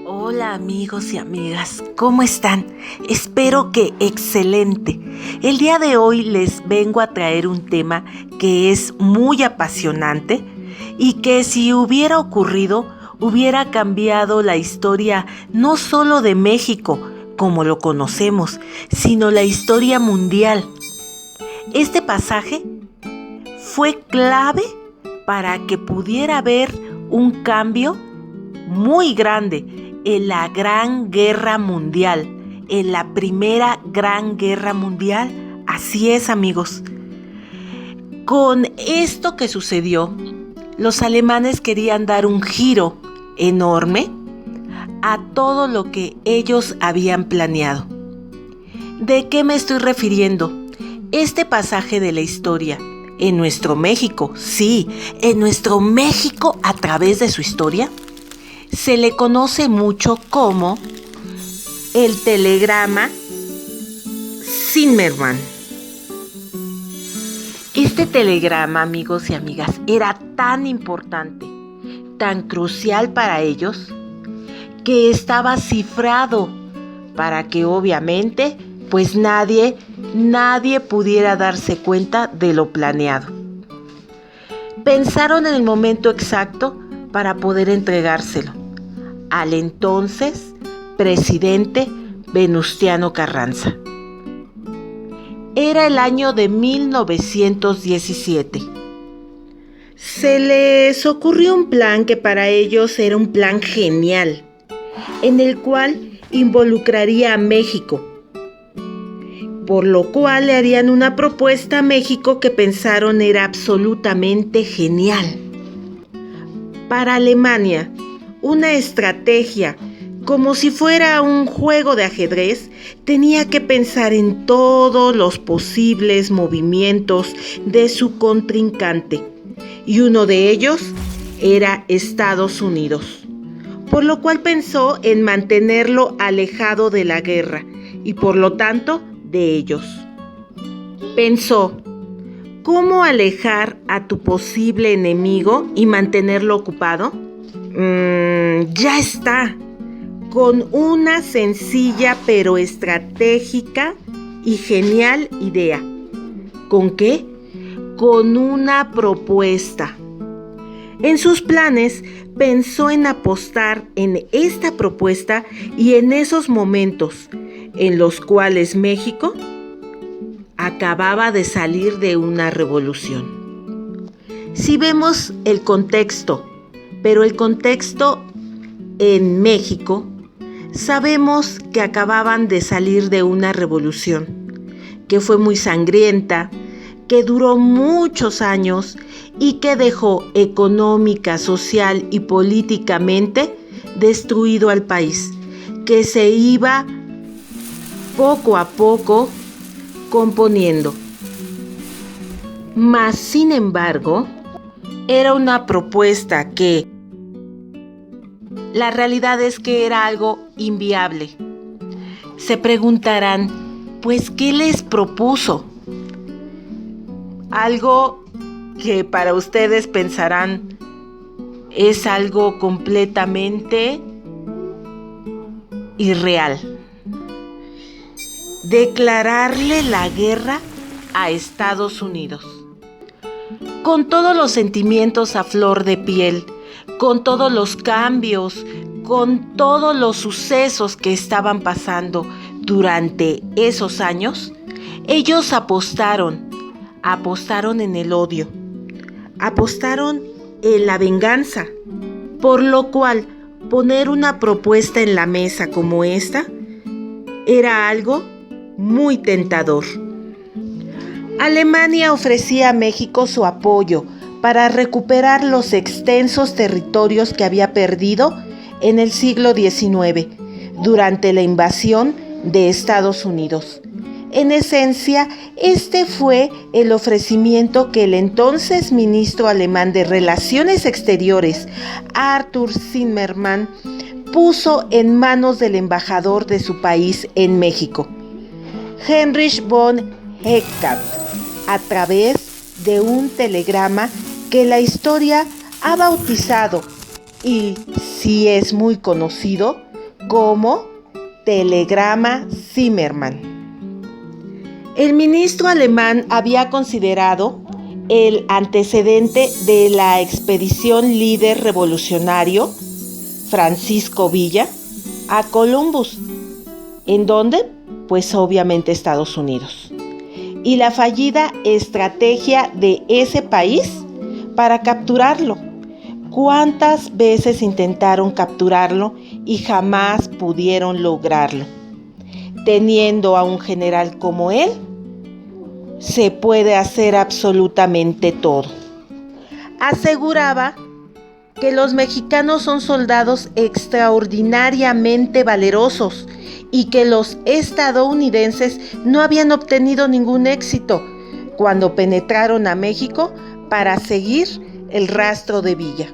Hola amigos y amigas, ¿cómo están? Espero que excelente. El día de hoy les vengo a traer un tema que es muy apasionante y que si hubiera ocurrido, hubiera cambiado la historia no solo de México, como lo conocemos, sino la historia mundial. Este pasaje fue clave para que pudiera haber un cambio muy grande en la Gran Guerra Mundial, en la Primera Gran Guerra Mundial. Así es, amigos. Con esto que sucedió, los alemanes querían dar un giro enorme a todo lo que ellos habían planeado. ¿De qué me estoy refiriendo? Este pasaje de la historia en nuestro México, sí, en nuestro México a través de su historia, se le conoce mucho como el telegrama Zimmermann. Este telegrama, amigos y amigas, era tan importante, tan crucial para ellos, que estaba cifrado para que obviamente pues nadie pudiera darse cuenta de lo planeado. Pensaron en el momento exacto para poder entregárselo al entonces presidente Venustiano Carranza. Era el año de 1917. Se les ocurrió un plan que para ellos era un plan genial, en el cual involucraría a México, por lo cual le harían una propuesta a México que pensaron era absolutamente genial. Para Alemania, una estrategia, como si fuera un juego de ajedrez, tenía que pensar en todos los posibles movimientos de su contrincante, y uno de ellos era Estados Unidos, por lo cual pensó en mantenerlo alejado de la guerra y por lo tanto de ellos. Pensó, ¿cómo alejar a tu posible enemigo y mantenerlo ocupado? Ya está, con una sencilla pero estratégica y genial idea. ¿Con qué? Con una propuesta. En sus planes pensó en apostar en esta propuesta y en esos momentos en los cuales México acababa de salir de una revolución. Si vemos el contexto, pero el contexto en México, sabemos que acababan de salir de una revolución, que fue muy sangrienta, que duró muchos años y que dejó económica, social y políticamente destruido al país, que se iba poco a poco componiendo. Mas, sin embargo, era una propuesta que la realidad es que era algo inviable. Se preguntarán, pues, ¿qué les propuso? Algo que para ustedes pensarán es algo completamente irreal. Declararle la guerra a Estados Unidos. Con todos los sentimientos a flor de piel, con todos los cambios, con todos los sucesos que estaban pasando durante esos años, ellos apostaron en el odio, apostaron en la venganza, por lo cual poner una propuesta en la mesa como esta era algo muy tentador. Alemania ofrecía a México su apoyo para recuperar los extensos territorios que había perdido en el siglo XIX durante la invasión de Estados Unidos. En esencia, este fue el ofrecimiento que el entonces ministro alemán de Relaciones Exteriores, Arthur Zimmermann, puso en manos del embajador de su país en México, Heinrich von Heckart, a través de un telegrama que la historia ha bautizado y sí es muy conocido como Telegrama Zimmermann. El ministro alemán había considerado el antecedente de la expedición líder revolucionario Francisco Villa a Columbus. ¿En dónde? Pues obviamente Estados Unidos. Y la fallida estrategia de ese país para capturarlo. ¿Cuántas veces intentaron capturarlo y jamás pudieron lograrlo? Teniendo a un general como él, se puede hacer absolutamente todo. Aseguraba que los mexicanos son soldados extraordinariamente valerosos y que los estadounidenses no habían obtenido ningún éxito cuando penetraron a México para seguir el rastro de Villa.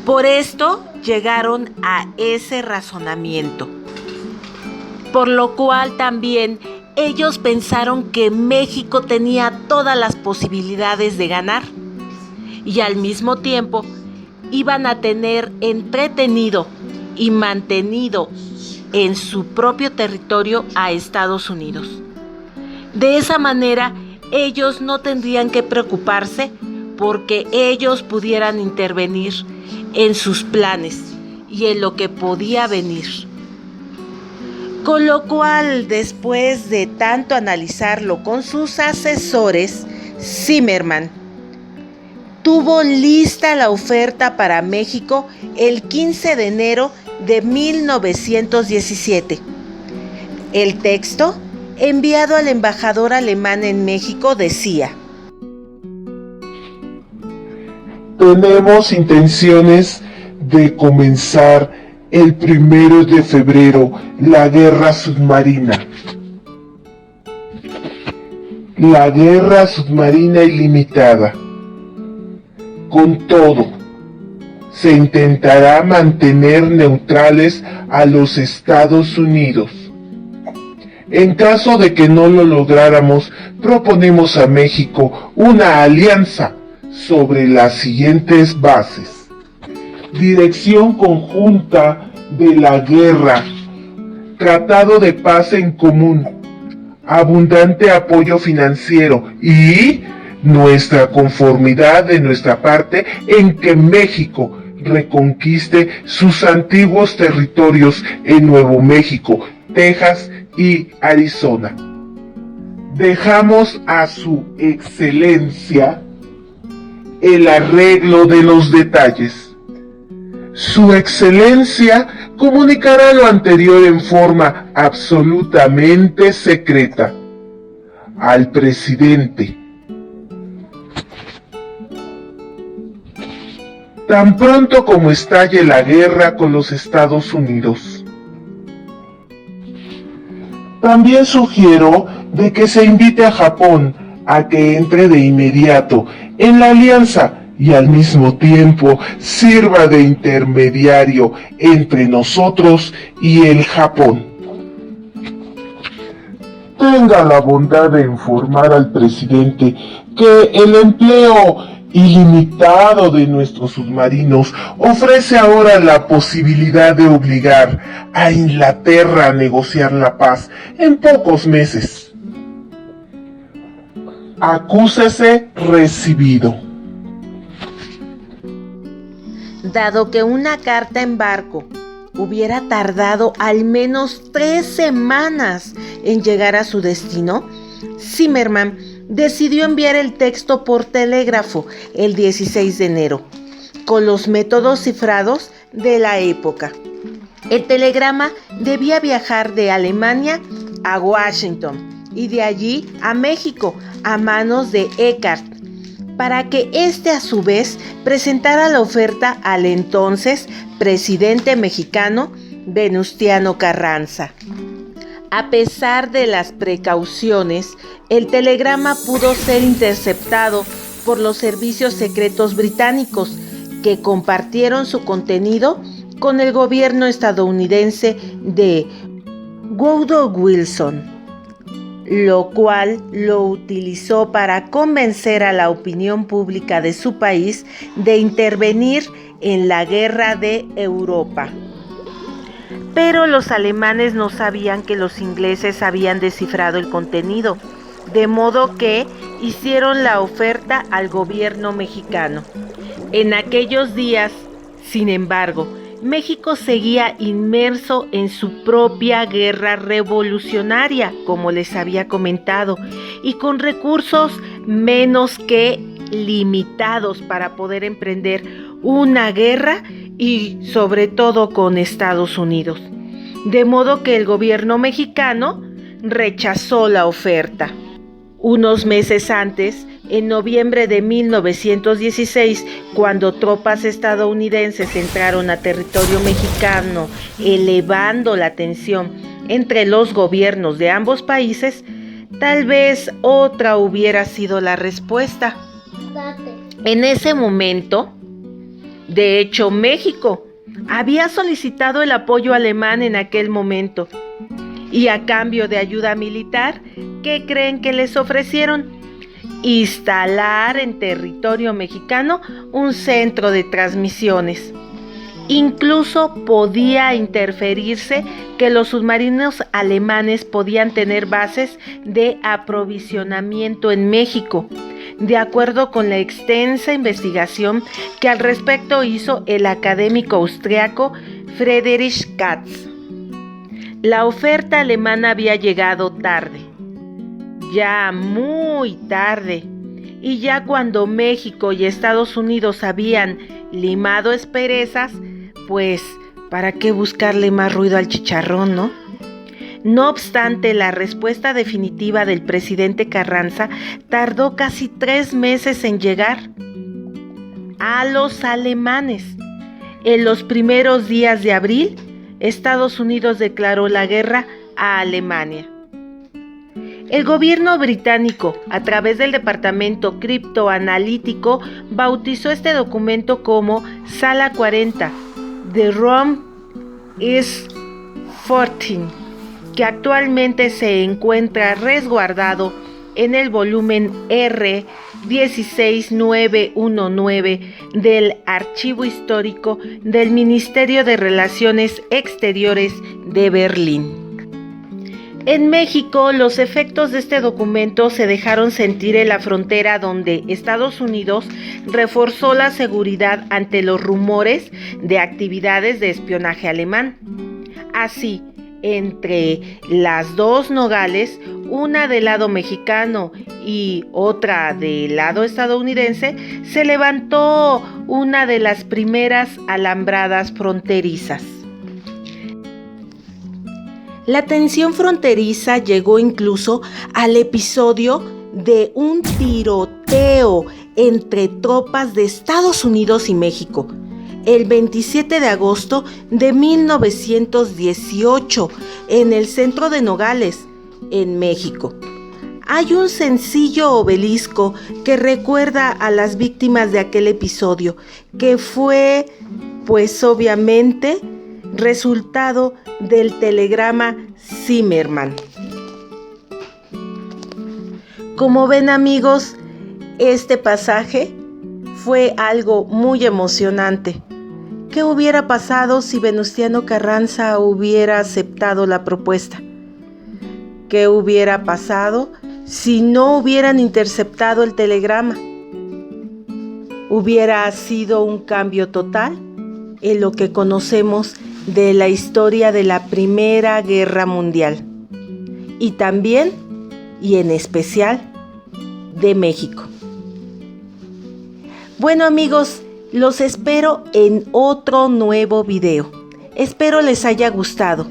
Por esto llegaron a ese razonamiento, por lo cual también ellos pensaron que México tenía todas las posibilidades de ganar y al mismo tiempo iban a tener entretenido y mantenido en su propio territorio a Estados Unidos. De esa manera, ellos no tendrían que preocuparse porque ellos pudieran intervenir en sus planes y en lo que podía venir. Con lo cual, después de tanto analizarlo con sus asesores, Zimmermann tuvo lista la oferta para México el 15 de enero de 1917. El texto, enviado al embajador alemán en México, decía: tenemos intenciones de comenzar el 1 de febrero la guerra submarina. La guerra submarina ilimitada. Con todo, se intentará mantener neutrales a los Estados Unidos. En caso de que no lo lográramos, proponemos a México una alianza sobre las siguientes bases: dirección conjunta de la guerra, tratado de paz en común, abundante apoyo financiero y nuestra conformidad de nuestra parte en que México reconquiste sus antiguos territorios en Nuevo México, Texas y Arizona. Dejamos a su excelencia el arreglo de los detalles. Su excelencia comunicará lo anterior en forma absolutamente secreta al presidente. Tan pronto como estalle la guerra con los Estados Unidos. También sugiero de que se invite a Japón a que entre de inmediato en la alianza y al mismo tiempo sirva de intermediario entre nosotros y el Japón. Tenga la bondad de informar al presidente que el empleo ilimitado de nuestros submarinos ofrece ahora la posibilidad de obligar a Inglaterra a negociar la paz en pocos meses. Acúsese recibido. Dado que una carta en barco hubiera tardado al menos 3 semanas en llegar a su destino, Zimmermann decidió enviar el texto por telégrafo el 16 de enero, con los métodos cifrados de la época. El telegrama debía viajar de Alemania a Washington y de allí a México a manos de Eckart, para que éste a su vez presentara la oferta al entonces presidente mexicano Venustiano Carranza. A pesar de las precauciones, el telegrama pudo ser interceptado por los servicios secretos británicos, que compartieron su contenido con el gobierno estadounidense de Woodrow Wilson. lo cual lo utilizó para convencer a la opinión pública de su país de intervenir en la guerra de Europa. Pero los alemanes no sabían que los ingleses habían descifrado el contenido, de modo que hicieron la oferta al gobierno mexicano. En aquellos días, sin embargo, México seguía inmerso en su propia guerra revolucionaria, como les había comentado, y con recursos menos que limitados para poder emprender una guerra y sobre todo con Estados Unidos. De modo que el gobierno mexicano rechazó la oferta. Unos meses antes, en noviembre de 1916, cuando tropas estadounidenses entraron a territorio mexicano, elevando la tensión entre los gobiernos de ambos países, tal vez otra hubiera sido la respuesta. En ese momento, de hecho, México había solicitado el apoyo alemán en aquel momento. Y a cambio de ayuda militar, ¿qué creen que les ofrecieron? Instalar en territorio mexicano un centro de transmisiones. Incluso podía interferirse que los submarinos alemanes podían tener bases de aprovisionamiento en México, de acuerdo con la extensa investigación que al respecto hizo el académico austriaco Friedrich Katz. La oferta alemana había llegado tarde, ya muy tarde, y ya cuando México y Estados Unidos habían limado asperezas, pues ¿para qué buscarle más ruido al chicharrón, no? No obstante, la respuesta definitiva del presidente Carranza tardó casi 3 meses en llegar a los alemanes. En los primeros días de abril, Estados Unidos declaró la guerra a Alemania. El gobierno británico, a través del Departamento Criptoanalítico, bautizó este documento como Sala 40, The Room is 14, que actualmente se encuentra resguardado en el volumen R 16919 del Archivo Histórico del Ministerio de Relaciones Exteriores de Berlín. En México, los efectos de este documento se dejaron sentir en la frontera, donde Estados Unidos reforzó la seguridad ante los rumores de actividades de espionaje alemán. Así, entre las dos Nogales, una del lado mexicano y otra del lado estadounidense, se levantó una de las primeras alambradas fronterizas. La tensión fronteriza llegó incluso al episodio de un tiroteo entre tropas de Estados Unidos y México, el 27 de agosto de 1918, en el centro de Nogales, en México. Hay un sencillo obelisco que recuerda a las víctimas de aquel episodio, que fue, pues obviamente, resultado del telegrama Zimmermann. Como ven, amigos, este pasaje fue algo muy emocionante. ¿Qué hubiera pasado si Venustiano Carranza hubiera aceptado la propuesta? ¿Qué hubiera pasado si no hubieran interceptado el telegrama? ¿Hubiera sido un cambio total en lo que conocemos de la historia de la Primera Guerra Mundial? Y también, y en especial, de México. Bueno, amigos, los espero en otro nuevo video. Espero les haya gustado.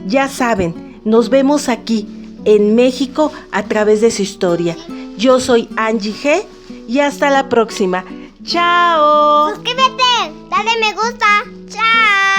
Ya saben, nos vemos aquí en México a través de su historia. Yo soy Angie G y hasta la próxima. ¡Chao! Suscríbete, dale me gusta. ¡Chao!